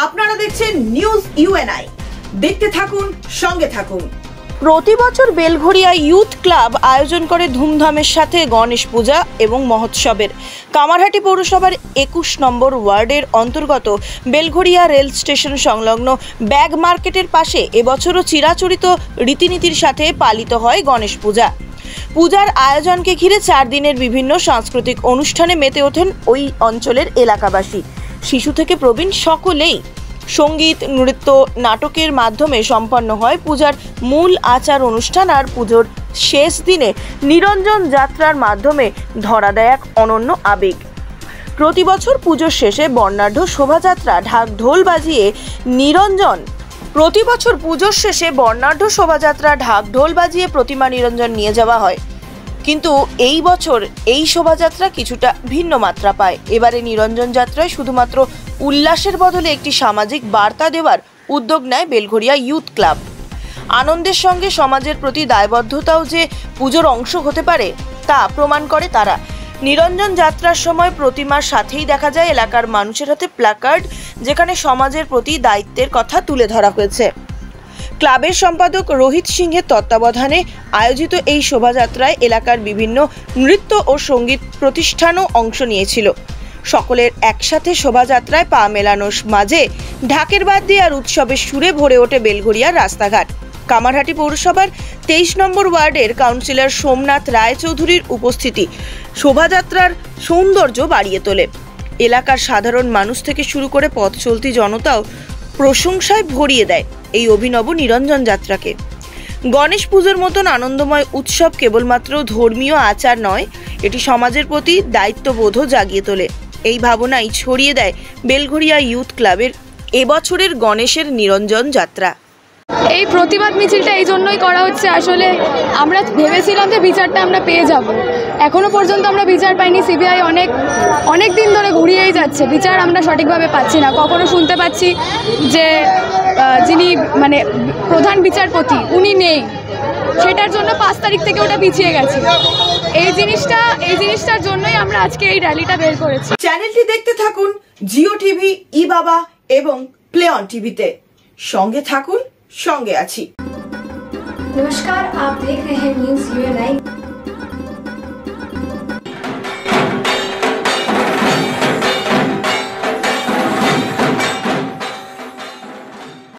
আপনারা দেখছেন news UNI, দেখতে থাকুন, সঙ্গে থাকুন। প্রতি বছর বেলঘরিয়া ইউথ ক্লাব আয়োজন করে ধুমধামের সাথে গণেশ পূজা এবং মহোৎসবের। কামারহাটি পৌরসভার 21 নম্বর ওয়ার্ডের অন্তর্গত বেলঘরিয়া রেল স্টেশন সংলগ্ন ব্যাগ মার্কেটের পাশে এবছরও চিরাচরিত রীতিনীতির সাথে পালিত হয় গণেশ পূজা। পূজার আয়োজনকে ঘিরে 4 দিনের বিভিন্ন সাংস্কৃতিক অনুষ্ঠানে মেতে ওঠেন ওই অঞ্চলের এলাকাবাসী। শিশু থেকে প্রবীণ সকলেই সঙ্গীত, নৃত্য, নাটকের মাধ্যমে সম্পন্ন হয় পূজার মূল আচার অনুষ্ঠান। আর পুজোর শেষ দিনে নিরঞ্জন যাত্রার মাধ্যমে ধরা দেয় এক অনন্য আবেগ। প্রতি বছর পুজোর শেষে বর্ণাঢ্য শোভাযাত্রা ঢাক ঢোল বাজিয়ে প্রতিমা নিরঞ্জন নিয়ে যাওয়া হয়। কিন্তু এই বছর এই শোভাযাত্রা কিছুটা ভিন্ন মাত্রা পায়। এবারে নিরঞ্জন যাত্রায় শুধুমাত্র উল্লাসের বদলে একটি সামাজিক বার্তা দেওয়ার উদ্যোগ নেয় বেলঘরিয়া ইউথ ক্লাব। আনন্দের সঙ্গে সমাজের প্রতি দায়বদ্ধতাও যে পুজোর অংশ হতে পারে তা প্রমাণ করে তারা। নিরঞ্জন যাত্রার সময় প্রতিমার সাথেই দেখা যায় এলাকার মানুষের হাতে প্ল্যাকার্ড, যেখানে সমাজের প্রতি দায়িত্বের কথা তুলে ধরা হয়েছে। ক্লাবের সম্পাদক রোহিত সিংহের তত্ত্বাবধানে আয়োজিত এই শোভাযাত্রায় এলাকার বিভিন্ন নৃত্য ও সঙ্গীত প্রতিষ্ঠানও অংশ নিয়েছিল। সকলের একসাথে শোভাযাত্রায় পা মেলানোর মাঝে ঢাকের বাদ্যি আর উৎসবের সুরে ভরে ওঠে বেলঘরিয়ার রাস্তাঘাট। কামারহাটি পৌরসভার 23 নম্বর ওয়ার্ডের কাউন্সিলর সোমনাথ রায়চৌধুরীর উপস্থিতি শোভাযাত্রার সৌন্দর্য বাড়িয়ে তোলে। এলাকার সাধারণ মানুষ থেকে শুরু করে পথ চলতি জনতাও প্রশংসায় ভরিয়ে দেয় এই অভিনব নিরঞ্জন যাত্রাকে। গণেশ পুজোর মতন আনন্দময় উৎসব কেবলমাত্র ধর্মীয় আচার নয়, এটি সমাজের প্রতি দায়িত্ববোধও জাগিয়ে তোলে। এই ভাবনাই ছড়িয়ে দেয় বেলঘরিয়া ইউথ ক্লাবের এবছরের গণেশের নিরঞ্জন যাত্রা। এই প্রতিবাদ মিছিলটা এই জন্যই করা হচ্ছে, আসলে আমরা ভেবেছিলাম যে বিচারটা আমরা পেয়ে যাব, এখনও পর্যন্ত আমরা বিচার পাইনি। সিবিআই অনেক দিন ধরে ঘুরিয়েই যাচ্ছে, বিচার আমরা সঠিকভাবে পাচ্ছি না। কখনো শুনতে পাচ্ছি যে যিনি প্রধান বিচারপতি উনি নেই, সেটার জন্য 5 তারিখ থেকে ওটা পিছিয়ে গেছে। এই জিনিসটার জন্যই আমরা আজকে এই র্যালিটা বের করেছি। চ্যানেলটি দেখতে থাকুন জিও টিভি, ই বাবা এবং প্লে অন টিভিতে। সঙ্গে থাকুন, সঙ্গে আছি। नमस्कार, आप देख रहे हैं न्यूज यूएनआई।